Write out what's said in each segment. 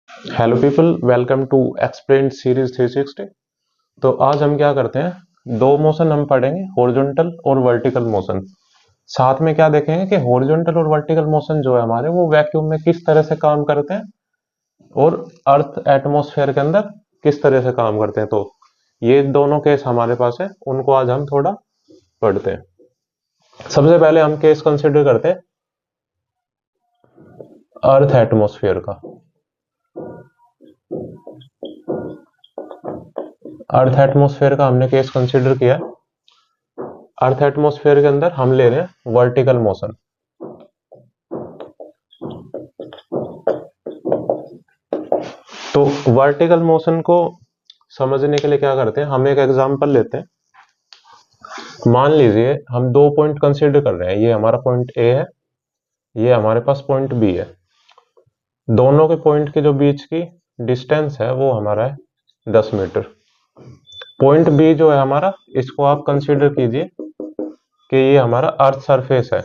Hello people, welcome to explain series 360। तो आज हम क्या करते हैं, दो मोशन हम पढ़ेंगे, हॉरिजॉन्टल और वर्टिकल मोशन। साथ में क्या देखेंगे कि हॉरिजॉन्टल और वर्टिकल मोशन जो है हमारे, वो वैक्यूम में किस तरह से काम करते हैं और अर्थ एटमॉस्फेयर के अंदर किस तरह से काम करते हैं। तो ये दोनों केस हमारे पास है, उनको आज हम थोड़ा पढ़ते हैं। सबसे पहले हम केस कंसिडर करते हैं अर्थ एटमॉस्फेयर का। अर्थ एटमॉस्फेयर का हमने केस कंसिडर किया। अर्थ एटमॉस्फेयर के अंदर हम ले रहे हैं वर्टिकल मोशन। तो वर्टिकल मोशन को समझने के लिए क्या करते हैं, हम एक एग्जांपल लेते हैं। मान लीजिए हम दो पॉइंट कंसीडर कर रहे हैं, ये हमारा पॉइंट ए है, ये हमारे पास पॉइंट बी है। दोनों के पॉइंट के जो बीच की डिस्टेंस है वो हमारा है 10 मीटर। पॉइंट बी जो है हमारा, इसको आप कंसीडर कीजिए कि ये हमारा अर्थ सरफेस है।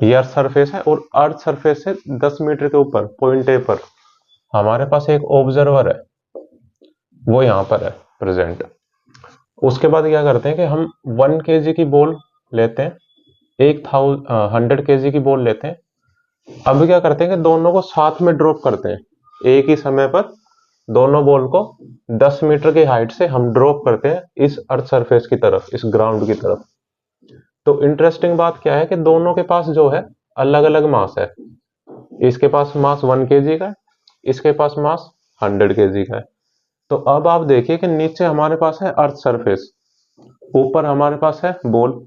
ये अर्थ सरफेस है और अर्थ सरफेस से 10 मीटर के ऊपर पॉइंट ए पर हमारे पास एक ऑब्जर्वर है, वो यहां पर है प्रेजेंट। उसके बाद क्या करते हैं कि हम 1 kg की बॉल लेते हैं, 100 kg की बॉल लेते हैं। अब क्या करते हैं कि दोनों को साथ में ड्रॉप करते हैं एक ही समय पर। दोनों बॉल को 10 मीटर की हाइट से हम ड्रॉप करते हैं इस अर्थ सरफेस की तरफ, इस ग्राउंड की तरफ। तो इंटरेस्टिंग बात क्या है कि दोनों के पास जो है अलग अलग मास है। इसके पास मास 1 kg का है, इसके पास मास 100 kg का है। तो अब आप देखिए कि नीचे हमारे पास है अर्थ सरफेस, ऊपर हमारे पास है बॉल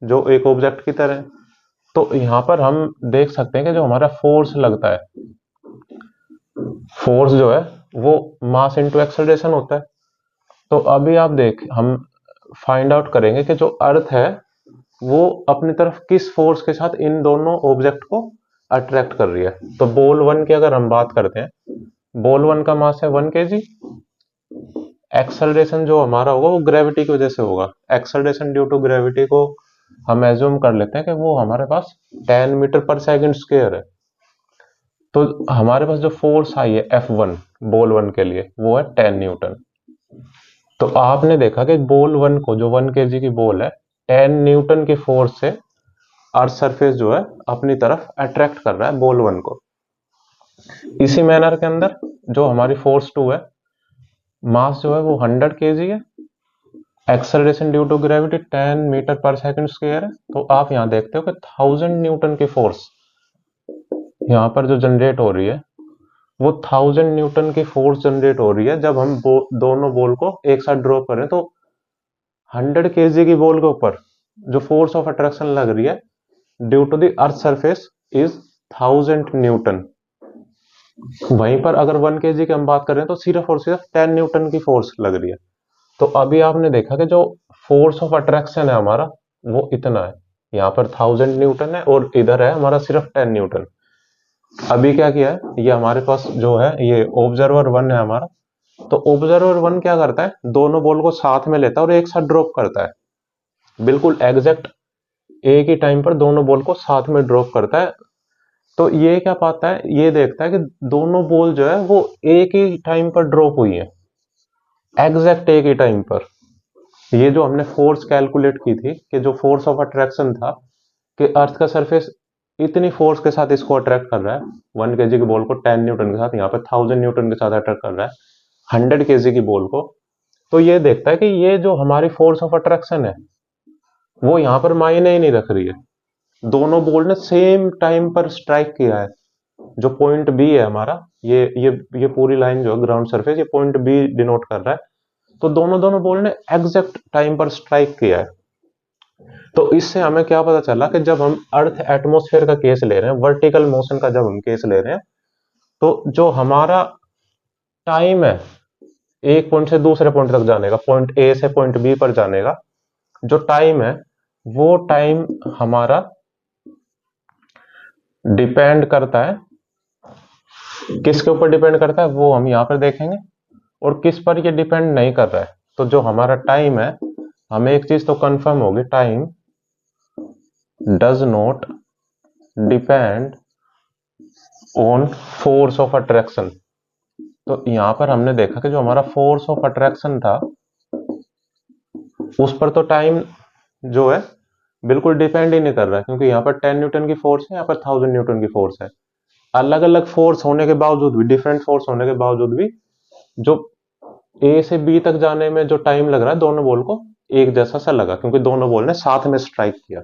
जो एक ऑब्जेक्ट की तरह है। तो यहां पर हम देख सकते हैं कि जो हमारा फोर्स लगता है, फोर्स जो है वो मास इनटू एक्सेलरेशन होता है। तो अभी आप देख, हम फाइंड आउट करेंगे कि जो अर्थ है वो अपनी तरफ किस फोर्स के साथ इन दोनों ऑब्जेक्ट को अट्रैक्ट कर रही है। तो बॉल वन की अगर हम बात करते हैं, बॉल वन का मास है 1 kg। एक्सेलरेशन जो हमारा होगा वो ग्रेविटी की वजह से होगा। एक्सेलरेशन ड्यू टू ग्रेविटी को हम एज्यूम कर लेते हैं कि वो हमारे पास 10 मीटर पर सेकंड स्क्वायर है। तो हमारे पास जो फोर्स आई है F1 बॉल वन के लिए, वो है 10 न्यूटन। तो आपने देखा कि बॉल वन को, जो 1 kg की बॉल है, 10 न्यूटन की फोर्स से अर्थ सरफेस जो है अपनी तरफ अट्रैक्ट कर रहा है बॉल वन को। इसी मैनर के अंदर जो हमारी फोर्स 2 है, मास जो है वो 100 kg है, acceleration due to gravity 10 metre पर सेकंड स्क्वायर है। तो आप यहां देखते हो कि 1000 न्यूटन की फोर्स यहां पर जो जनरेट हो रही है, वो 1000 न्यूटन की फोर्स जनरेट हो रही है जब हम दोनों बॉल को एक साथ ड्रॉप करें। तो 100 kg की बॉल के ऊपर जो फोर्स ऑफ अट्रैक्शन लग रही है due to the earth surface is 1000 newton. वहीं पर अगर 1 kg की हम बात करें तो सिर्फ और सिर्फ 10 न्यूटन की फोर्स लग रही है। तो अभी आपने देखा कि जो फोर्स ऑफ अट्रैक्शन है हमारा, वो इतना है। यहाँ पर 1000 न्यूटन है और इधर है हमारा सिर्फ 10 न्यूटन। अभी क्या किया है, ये हमारे पास जो है ये ऑब्जर्वर वन है हमारा। तो ऑब्जर्वर वन क्या करता है, दोनों बॉल को साथ में लेता है और एक साथ ड्रॉप करता है। बिल्कुल एग्जैक्ट एक ही टाइम पर दोनों बॉल को साथ में ड्रॉप करता है। तो ये क्या पाता है, ये देखता है कि दोनों बॉल जो है वो एक ही टाइम पर ड्रॉप हुई है, एग्जैक्ट एक ही टाइम पर। ये जो हमने फोर्स कैलकुलेट की थी कि जो फोर्स ऑफ अट्रैक्शन था कि अर्थ का सरफेस इतनी फोर्स के साथ इसको अट्रैक्ट कर रहा है, 1 kg की बॉल को 10 न्यूटन के साथ, यहाँ पे 1000 न्यूटन के साथ अट्रैक्ट कर रहा है 100 kg की बॉल को। तो ये देखता है कि ये जो हमारी फोर्स ऑफ अट्रैक्शन है वो यहाँ पर मायने ही नहीं रख रही है। दोनों बॉल ने सेम टाइम पर स्ट्राइक किया है। जो पॉइंट बी है हमारा, ये पूरी लाइन जो है ग्राउंड सरफेस, ये पॉइंट बी डिनोट कर रहा है। तो दोनों दोनों बॉल ने एग्जैक्ट टाइम पर स्ट्राइक किया है। तो इससे हमें क्या पता चला कि जब हम अर्थ एटमॉस्फेयर का केस ले रहे हैं, वर्टिकल मोशन का जब हम केस ले रहे हैं, तो जो हमारा टाइम है एक पॉइंट से दूसरे पॉइंट तक जाने का, पॉइंट ए से पॉइंट बी पर जाने का जो टाइम है, वो टाइम हमारा डिपेंड करता है, किसके ऊपर डिपेंड करता है वो हम यहाँ पर देखेंगे, और किस पर ये डिपेंड नहीं कर रहा है। तो जो हमारा टाइम है, हमें एक चीज तो कंफर्म होगी, time does not depend on force of attraction. तो यहां पर हमने देखा कि जो हमारा फोर्स ऑफ अट्रैक्शन था उस पर तो टाइम जो है बिल्कुल डिपेंड ही नहीं कर रहा है, क्योंकि यहाँ पर 10 न्यूटन की फोर्स है, यहाँ पर 1000 न्यूटन की फोर्स है। अलग अलग फोर्स होने के बावजूद भी, डिफरेंट फोर्स होने के बावजूद भी, जो ए से बी तक जाने में जो टाइम लग रहा है दोनों बॉल को एक जैसा सा लगा, क्योंकि दोनों बॉल ने साथ में स्ट्राइक किया।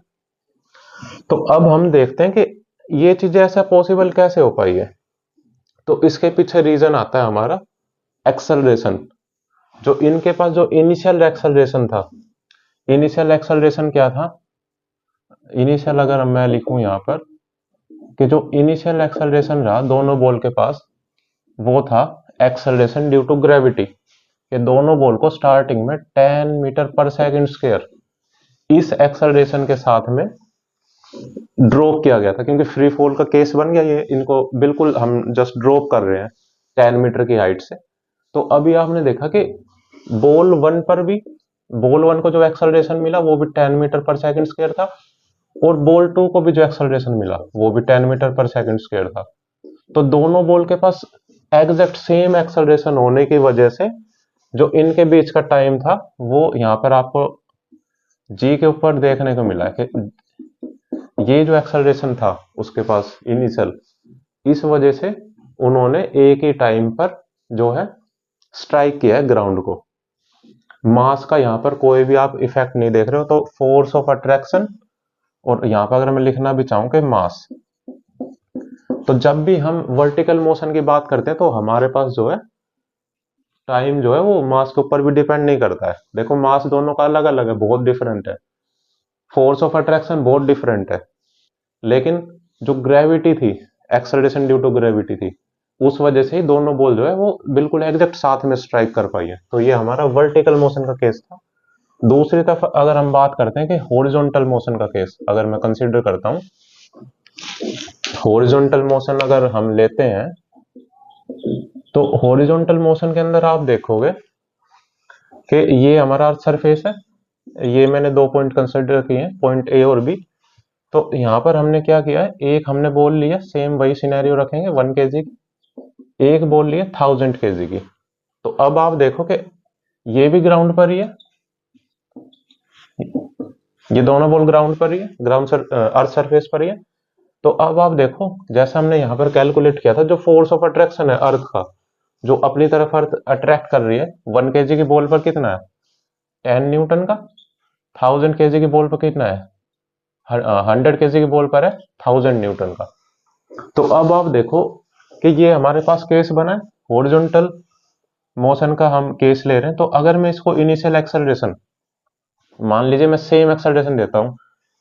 तो अब हम देखते हैं कि ये चीजें ऐसा पॉसिबल कैसे हो पाई है। तो इसके पीछे रीजन आता है हमारा एक्सेलरेशन। जो इनके पास जो इनिशियल एक्सेलरेशन था, इनिशियल एक्सेलरेशन क्या था? इनिशियल अगर मैं लिखूं यहां पर कि जो इनिशियल एक्सेलरेशन रहा दोनों बॉल के पास, वो था एक्सेलरेशन ड्यू टू ग्रेविटी। ये दोनों बॉल को स्टार्टिंग में 10 मीटर पर सेकंड स्क्वायर इस एक्सेलरेशन के साथ में ड्रॉप किया गया था, क्योंकि फ्री फॉल का केस बन गया ये, इनको बिल्कुल हम जस्ट ड्रॉप कर रहे हैं 10 मीटर की हाइट से। तो अभी आपने देखा कि बॉल वन पर भी, बॉल वन को जो एक्सेलरेशन मिला वो भी 10 मीटर पर सेकंड स्क्वायर था, और बॉल टू को भी जो एक्सेलरेशन मिला वो भी 10 मीटर पर सेकंड स्क्वायर था। तो दोनों बॉल के पास एग्जैक्ट सेम एक्सेलरेशन होने की वजह से जो इनके बीच का टाइम था वो यहाँ पर आपको जी के ऊपर देखने को मिला है कि ये जो एक्सेलरेशन था उसके पास इनिशियल, इस वजह से उन्होंने एक ही टाइम पर जो है स्ट्राइक किया है ग्राउंड को। मास का यहाँ पर कोई भी आप इफेक्ट नहीं देख रहे हो। तो फोर्स ऑफ अट्रैक्शन, और यहाँ पर अगर मैं लिखना भी चाहूं कि मास, तो जब भी हम वर्टिकल मोशन की बात करते हैं तो हमारे पास जो है टाइम जो है वो मास के ऊपर भी डिपेंड नहीं करता है। देखो मास दोनों का अलग अलग है, बहुत डिफरेंट है। फोर्स ऑफ अट्रैक्शन बहुत डिफरेंट है, लेकिन जो ग्रेविटी थी, एक्सेलरेशन ड्यू टू ग्रेविटी थी, उस वजह से ही दोनों बॉल जो है वो बिल्कुल एग्जैक्ट साथ में स्ट्राइक कर पाई है। तो ये हमारा वर्टिकल मोशन का केस था। दूसरी तरफ अगर हम बात करते हैं कि हॉरिजॉन्टल मोशन का केस अगर मैं कंसीडर करता हूं, हॉरिजॉन्टल मोशन अगर हम लेते हैं तो हॉरिजॉन्टल मोशन के अंदर आप देखोगे कि ये हमारा अर्थ सरफेस है। ये मैंने दो पॉइंट कंसिडर किए हैं, पॉइंट ए और बी। तो यहाँ पर हमने क्या किया है, एक हमने बॉल लिया, सेम वही सिनेरियो रखेंगे 1 kg की, एक बॉल लिया 1000 kg की। तो अब आप देखो कि ये भी ग्राउंड पर ही है, ये दोनों बॉल ग्राउंड पर ही है, अर्थ सरफेस पर ही है। तो अब आप देखो जैसा हमने यहाँ पर कैलकुलेट किया था, जो फोर्स ऑफ अट्रैक्शन है अर्थ का, जो अपनी तरफ अर्थ अट्रैक्ट कर रही है 1 kg की बॉल पर कितना है, 10 न्यूटन का। 1000 kg की बॉल पर कितना है, 100 kg की बॉल पर है 1000 न्यूटन का। तो अब आप देखो कि ये हमारे पास केस बना है, हॉरिजॉन्टल मोशन का हम केस ले रहे हैं। तो अगर मैं इसको इनिशियल एक्सेलरेशन मान लीजिए, मैं सेम एक्सेलरेशन देता हूं,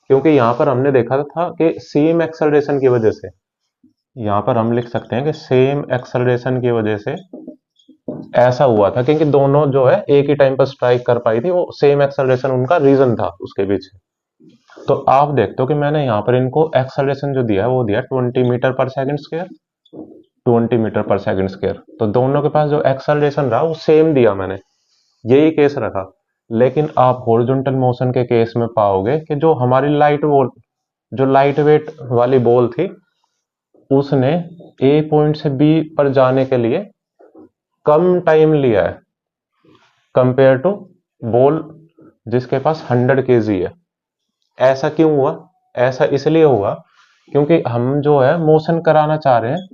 क्योंकि यहां पर हमने देखा था कि सेम एक्सेलरेशन की वजह से, यहां पर हम लिख सकते हैं कि सेम एक्सेलरेशन की वजह से ऐसा हुआ था, क्योंकि दोनों जो है एक ही टाइम पर स्ट्राइक कर पाई थी, वो सेम एक्सेलरेशन उनका रीजन था उसके पीछे। तो आप देखते हो कि मैंने यहाँ पर इनको एक्सेलरेशन जो दिया है वो दिया 20 मीटर पर सेकंड स्क्वायर, 20 मीटर पर सेकंड स्क्वायर। तो दोनों के पास जो एक्सेलरेशन रहा वो सेम दिया मैंने, यही केस रखा। लेकिन आप हॉरिजॉन्टल मोशन के केस में पाओगे कि जो हमारी लाइट बॉल, जो लाइट वेट वाली बॉल थी, उसने ए पॉइंट से बी पर जाने के लिए कम टाइम लिया है कंपेयर टू बॉल जिसके पास 100 kg है। ऐसा क्यों हुआ? ऐसा इसलिए हुआ क्योंकि हम जो है मोशन कराना चाह रहे हैं,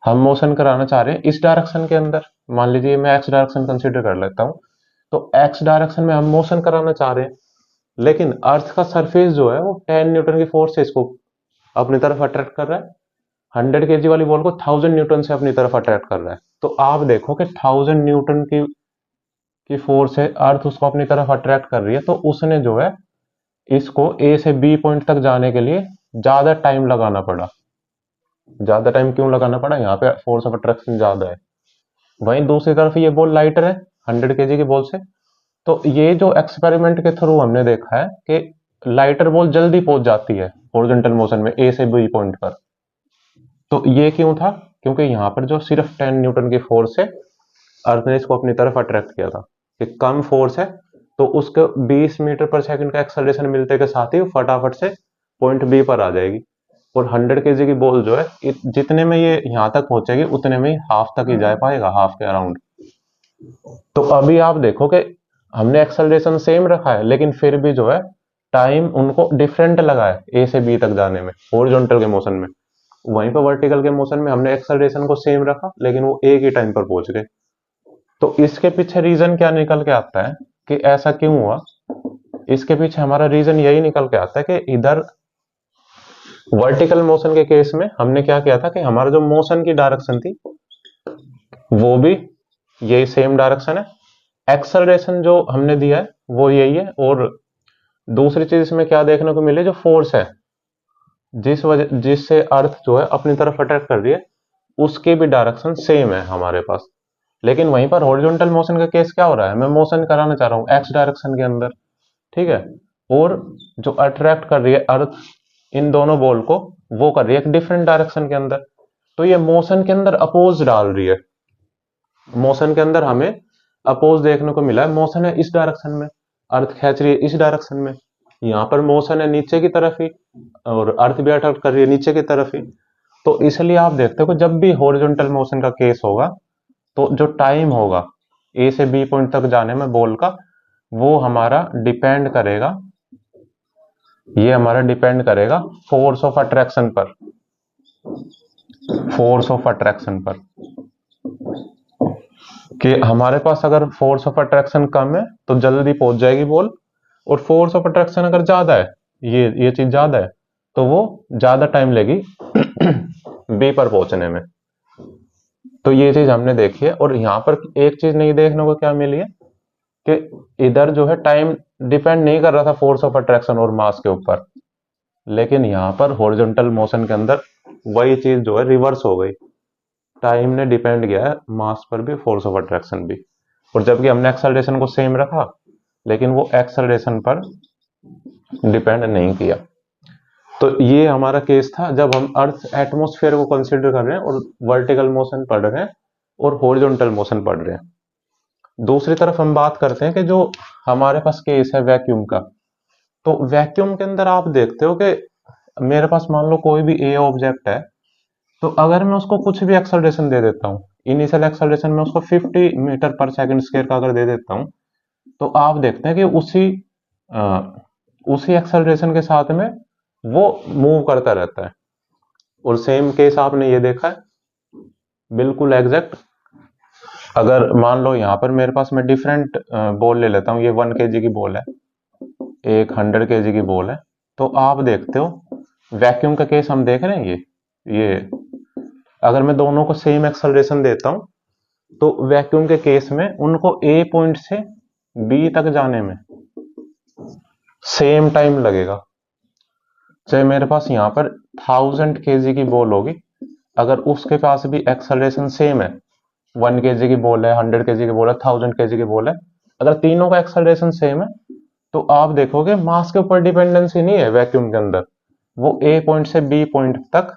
हम मोशन कराना चाह रहे हैं इस डायरेक्शन के अंदर। मान लीजिए मैं एक्स डायरेक्शन कंसीडर कर लेता हूं, तो एक्स डायरेक्शन में हम मोशन कराना चाह रहे हैं, लेकिन अर्थ का सरफेस जो है वो 10 न्यूटन की फोर्स से इसको अपनी तरफ अट्रैक्ट कर रहा है, 100 kg वाली बॉल को 1000 न्यूटन से अपनी तरफ अट्रैक्ट कर रहा है। तो आप देखो कि 1000 न्यूटन की फोर्स है, अर्थ उसको अपनी तरफ अट्रैक्ट कर रही है, तो उसने जो है इसको ए से बी पॉइंट तक जाने के लिए ज्यादा टाइम लगाना पड़ा। ज्यादा टाइम क्यों लगाना पड़ा? यहाँ पे फोर्स ऑफ अट्रैक्शन ज्यादा है। वहीं दूसरी तरफ ये बॉल लाइटर है 100 kg की बॉल से। तो ये जो एक्सपेरिमेंट के थ्रू हमने देखा है कि लाइटर बॉल जल्दी पहुंच जाती है हॉरिजॉन्टल मोशन में ए से बी पॉइंट पर। तो ये क्यों था? क्योंकि यहाँ पर जो सिर्फ 10 न्यूटन की फोर्स से अर्थ ने इसको अपनी तरफ अट्रैक्ट किया था, कि कम फोर्स है तो उसको 20 मीटर पर सेकंड का एक्सेलरेशन मिलते के साथ ही फटाफट से पॉइंट बी पर आ जाएगी। और 100 केजी की बॉल जो है जितने में ये यहाँ तक पहुंचेगी उतने में ही हाफ तक ही जा पाएगा, हाफ के अराउंड। तो अभी आप देखो कि हमने एक्सेलरेशन सेम रखा है लेकिन फिर भी जो है टाइम उनको डिफरेंट लगा है ए से बी तक जाने में हॉरिजॉन्टल के मोशन में। वहीं पर वर्टिकल के मोशन में हमने एक्सेलरेशन को सेम रखा लेकिन वो एक ही टाइम पर पहुंच गए। तो इसके पीछे रीजन क्या निकल के आता है कि ऐसा क्यों हुआ? इसके पीछे हमारा रीजन यही निकल के आता है कि इधर वर्टिकल मोशन के केस में हमने क्या किया था कि हमारा जो मोशन की डायरेक्शन थी वो भी यही सेम डायरेक्शन है, एक्सेलरेशन जो हमने दिया है वो यही है, और दूसरी चीज इसमें क्या देखने को मिले, जो फोर्स है जिससे अर्थ जो है अपनी तरफ अट्रैक्ट कर रही है उसकी भी डायरेक्शन सेम है हमारे पास। लेकिन वहीं पर हॉरिजॉन्टल मोशन का केस क्या हो रहा है, मैं मोशन कराना चाह रहा हूं एक्स डायरेक्शन के अंदर, ठीक है, और जो अट्रैक्ट कर रही है अर्थ इन दोनों बॉल को वो कर रही है एक डिफरेंट डायरेक्शन के अंदर। तो ये मोशन के अंदर अपोज डाल रही है, मोशन के अंदर हमें अपोज देखने को मिला है। मोशन है इस डायरेक्शन में, अर्थ खींच रही है इस डायरेक्शन में, यहाँ पर मोशन है नीचे की तरफ ही और अर्थ भी अट्रैक्ट कर रही है नीचे की तरफ ही। तो इसलिए आप देखते हो जब भी हॉरिजॉन्टल मोशन का केस होगा तो जो टाइम होगा ए से बी पॉइंट तक जाने में बॉल का, वो हमारा डिपेंड करेगा, ये हमारा डिपेंड करेगा फोर्स ऑफ अट्रैक्शन पर, फोर्स ऑफ अट्रैक्शन पर, कि हमारे पास अगर फोर्स ऑफ अट्रैक्शन कम है तो जल्दी पहुंच जाएगी बॉल, और फोर्स ऑफ अट्रैक्शन अगर ज्यादा है, ये चीज ज्यादा है, तो वो ज्यादा टाइम लेगी बी पर पहुंचने में। तो ये चीज हमने देखी है। और यहाँ पर एक चीज नहीं देखने को क्या मिली है कि इधर जो है टाइम डिपेंड नहीं कर रहा था फोर्स ऑफ अट्रैक्शन और मास के ऊपर, लेकिन यहाँ पर हॉरिजॉन्टल मोशन के अंदर वही चीज जो है रिवर्स हो गई, टाइम ने डिपेंड किया है मास पर भी, फोर्स ऑफ अट्रैक्शन भी। और जबकि हमने एक्सेलरेशन को सेम रखा लेकिन वो एक्सेलरेशन पर डिपेंड नहीं किया। तो ये हमारा केस था जब हम अर्थ एटमॉस्फेयर को कंसीडर कर रहे हैं और वर्टिकल मोशन पढ़ रहे हैं और हॉरिजॉन्टल मोशन पढ़ रहे हैं। दूसरी तरफ हम बात करते हैं कि जो हमारे पास केस है वैक्यूम का। तो वैक्यूम के अंदर आप देखते हो कि मेरे पास मान लो कोई भी ए ऑब्जेक्ट है, तो अगर मैं उसको कुछ भी एक्सेलरेशन दे देता हूँ, इनिशियल एक्सेलरेशन में उसको 50 मीटर पर सेकंड स्क्वायर का अगर दे देता हूँ, तो आप देखते हैं कि उसी एक्सेलरेशन के साथ में वो मूव करता रहता है। और सेम केस आपने ये देखा है बिल्कुल एग्जैक्ट। अगर मान लो यहाँ पर मेरे पास मैं डिफरेंट बॉल ले लेता हूँ, ये 1 kg की बॉल है, एक 100 kg की बॉल है, तो आप देखते हो वैक्यूम का केस हम देख रहे हैं, ये अगर मैं दोनों को सेम एक्सेलरेशन देता हूं तो वैक्यूम के केस में उनको ए पॉइंट से बी तक जाने में सेम टाइम लगेगा। चाहे मेरे पास यहाँ पर 1000 kg की बॉल होगी, अगर उसके पास भी एक्सेलरेशन सेम है, 1 kg की बॉल है, 100 kg की बॉल है, 1000 kg की बॉल है, अगर तीनों का एक्सेलरेशन सेम है तो आप देखोगे मास के ऊपर डिपेंडेंसी नहीं है वैक्यूम के अंदर, वो ए पॉइंट से बी पॉइंट तक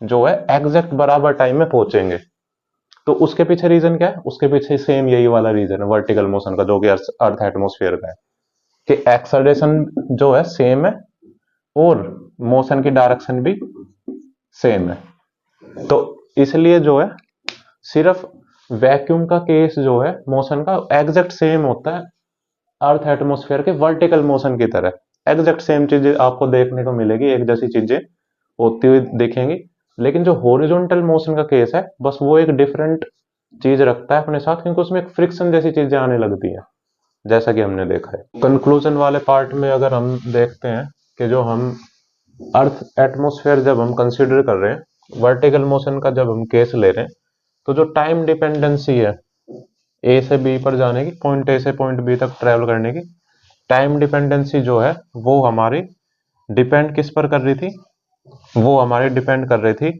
जो है एग्जैक्ट बराबर टाइम में पहुंचेंगे। तो उसके पीछे रीजन क्या है? उसके पीछे सेम यही वाला रीजन है वर्टिकल मोशन का, जो कि अर्थ एटमॉस्फेयर का है, कि एक्सेलरेशन जो है सेम है और मोशन की डायरेक्शन भी सेम है। तो इसलिए जो है सिर्फ वैक्यूम का केस जो है मोशन का एग्जैक्ट सेम होता है अर्थ एटमॉस्फेयर के वर्टिकल मोशन की तरह, एग्जैक्ट सेम चीजें आपको देखने को मिलेगी, एक जैसी चीजें होती हुई दिखेंगी। लेकिन जो हॉरिजॉन्टल मोशन का केस है बस वो एक डिफरेंट चीज रखता है अपने साथ, क्योंकि उसमें एक फ्रिक्शन जैसी चीजें आने लगती हैं, जैसा कि हमने देखा है। कंक्लूजन वाले पार्ट में अगर हम देखते हैं कि जो हम अर्थ एटमॉस्फेयर जब हम कंसीडर कर रहे हैं, वर्टिकल मोशन का जब हम केस ले रहे हैं, तो जो टाइम डिपेंडेंसी है ए से बी पर जाने की, पॉइंट ए से पॉइंट बी तक ट्रेवल करने की टाइम डिपेंडेंसी जो है वो हमारी डिपेंड किस पर कर रही थी? वो हमारी डिपेंड कर रही थी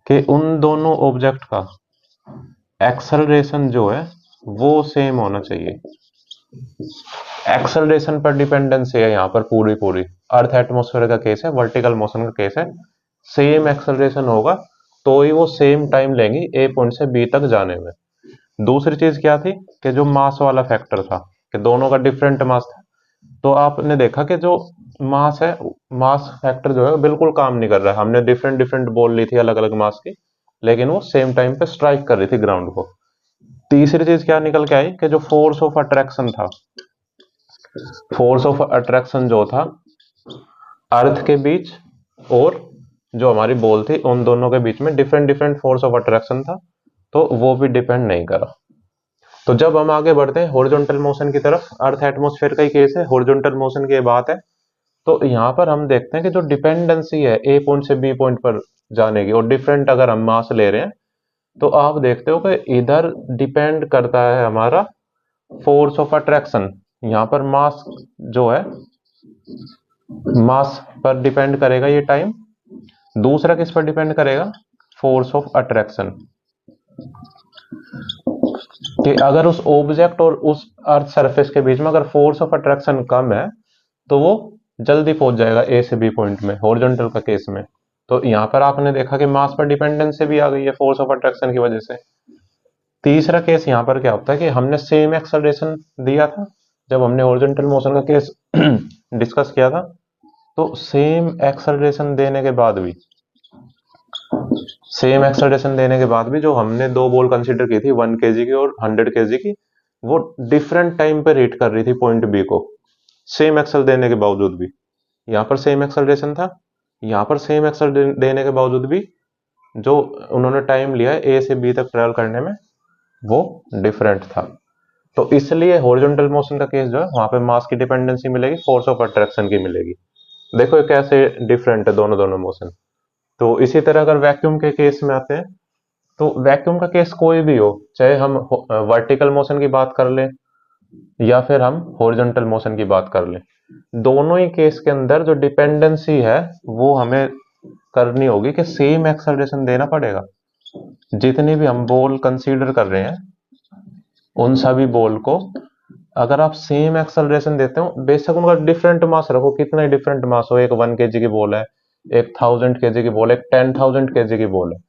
कि उन दोनों ऑब्जेक्ट का एक्सेलरेशन जो है वो सेम होना चाहिए। एक्सेलरेशन पर डिपेंडेंसी है यहाँ पर पूरी अर्थ एटमॉस्फेयर का केस है, वर्टिकल मोशन का केस है, सेम एक्सेलरेशन होगा तो ही वो सेम टाइम लेंगी ए पॉइंट से बी तक जाने में। दूसरी चीज क्या थी कि जो मास वाला फैक्टर था कि दोनों का डिफरेंट मास था, तो आपने देखा कि जो मास है, मास फैक्टर जो है बिल्कुल काम नहीं कर रहा है। हमने डिफरेंट डिफरेंट बॉल ली थी अलग अलग मास की, लेकिन वो सेम टाइम पे स्ट्राइक कर रही थी ग्राउंड को। तीसरी चीज क्या निकल के आई कि जो फोर्स ऑफ अट्रैक्शन था, फोर्स ऑफ अट्रैक्शन जो था अर्थ के बीच और जो हमारी बॉल थी उन दोनों के बीच में different different force of attraction था, तो वो भी डिपेंड नहीं करा। तो जब हम आगे बढ़ते हैं हॉरिजॉन्टल मोशन की तरफ, अर्थ एटमॉस्फेयर का ही केस है, हॉरिजॉन्टल मोशन की बात है, तो यहाँ पर हम देखते हैं कि जो डिपेंडेंसी है ए पॉइंट से बी पॉइंट पर जाने की, और डिफरेंट अगर हम मास ले रहे हैं, तो आप देखते हो कि इधर डिपेंड करता है हमारा फोर्स ऑफ अट्रैक्शन। यहाँ पर मास जो है, मास पर डिपेंड करेगा ये टाइम। दूसरा किस पर डिपेंड करेगा, फोर्स ऑफ अट्रैक्शन, कि अगर उस ऑब्जेक्ट और उस अर्थ सरफेस के बीच में अगर फोर्स ऑफ अट्रैक्शन कम है, तो वो जल्दी पहुंच जाएगा ए से बी पॉइंट में, हॉरिजॉन्टल का केस में। तो यहाँ पर आपने देखा कि मास पर डिपेंडेंसी भी आ गई है फोर्स ऑफ अट्रैक्शन की वजह से। तीसरा केस यहाँ पर क्या होता है कि हमने सेम एक्सेलरेशन दिया था जब हमने हॉरिजॉन्टल मोशन का केस डिस्कस किया था, तो सेम एक्सेलरेशन देने के बाद भी, सेम एक्सेलरेशन देने के बाद भी जो हमने दो बॉल कंसीडर की थी 1 kg की और 100 kg की, वो डिफरेंट टाइम पे हिट कर रही थी पॉइंट बी को, सेम एक्सेल देने के बावजूद भी। यहाँ पर सेम एक्सेलरेशन था, यहाँ पर सेम एक्सेल देने के बावजूद भी जो उन्होंने टाइम लिया है ए से बी तक ट्रेवल करने में, वो डिफरेंट था। तो इसलिए हॉरिजॉन्टल मोशन का केस जो है वहां पे मास की डिपेंडेंसी मिलेगी, फोर्स ऑफ अट्रैक्शन की मिलेगी। देखो ये कैसे डिफरेंट है दोनों दोनों मोशन। तो इसी तरह अगर वैक्यूम के केस में आते हैं, तो वैक्यूम का केस कोई भी हो, चाहे हम वर्टिकल मोशन की बात कर लें या फिर हम हॉरिजॉन्टल मोशन की बात कर लें, दोनों ही केस के अंदर जो डिपेंडेंसी है वो हमें करनी होगी कि सेम एक्सेलरेशन देना पड़ेगा। जितनी भी हम बॉल कंसीडर कर रहे हैं उन सभी बॉल को अगर आप सेम एक्सेलरेशन देते हो, बेशक उनका डिफरेंट मास रखो, कितना ही डिफरेंट मास हो, एक 1 kg की बॉल है, एक 1000 kg की बॉल है, एक 10,000 kg की बॉल है,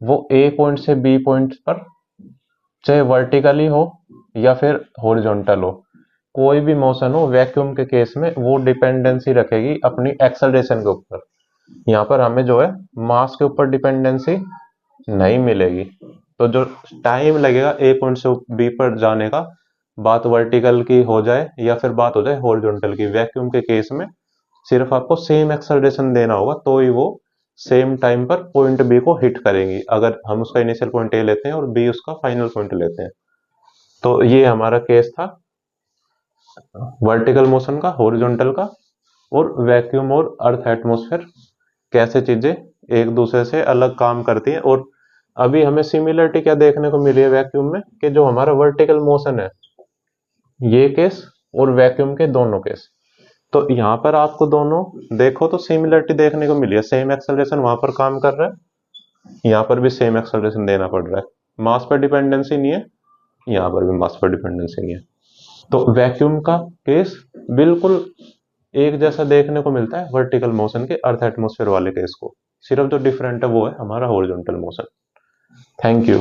वो ए पॉइंट से बी पॉइंट पर चाहे वर्टिकली हो या फिर हॉरिजॉन्टल हो, कोई भी मोशन हो, वैक्यूम के केस में वो डिपेंडेंसी रखेगी अपनी एक्सेलरेशन के ऊपर। यहाँ पर हमें जो है मास के ऊपर डिपेंडेंसी नहीं मिलेगी। तो जो टाइम लगेगा ए पॉइंट से बी पर जाने का, बात वर्टिकल की हो जाए या फिर बात हो जाए हॉरिजॉन्टल की, वैक्यूम के केस में सिर्फ आपको सेम एक्सेलरेशन देना होगा, तो ही वो सेम टाइम पर पॉइंट बी को हिट करेंगी, अगर हम उसका इनिशियल पॉइंट ए लेते हैं और बी उसका फाइनल पॉइंट लेते हैं। तो ये हमारा केस था वर्टिकल मोशन का, हॉरिजॉन्टल का, और वैक्यूम और अर्थ एटमॉस्फेयर कैसे चीजें एक दूसरे से अलग काम करती हैं। और अभी हमें सिमिलरिटी क्या देखने को मिली है वैक्यूम में, कि जो हमारा वर्टिकल मोशन है ये केस और वैक्यूम के दोनों केस, तो यहाँ पर आपको दोनों देखो तो सिमिलरिटी देखने को मिली है, सेम एक्सेलरेशन वहां पर काम कर रहा है, यहाँ पर भी सेम एक्सेलरेशन देना पड़ रहा है, मास पर डिपेंडेंसी नहीं है, यहाँ पर भी मास पर डिपेंडेंसी नहीं है। तो वैक्यूम का केस बिल्कुल एक जैसा देखने को मिलता है वर्टिकल मोशन के अर्थ एटमॉस्फेयर वाले केस को, सिर्फ जो डिफरेंट है वो है हमारा हॉरिजॉन्टल मोशन। Thank you.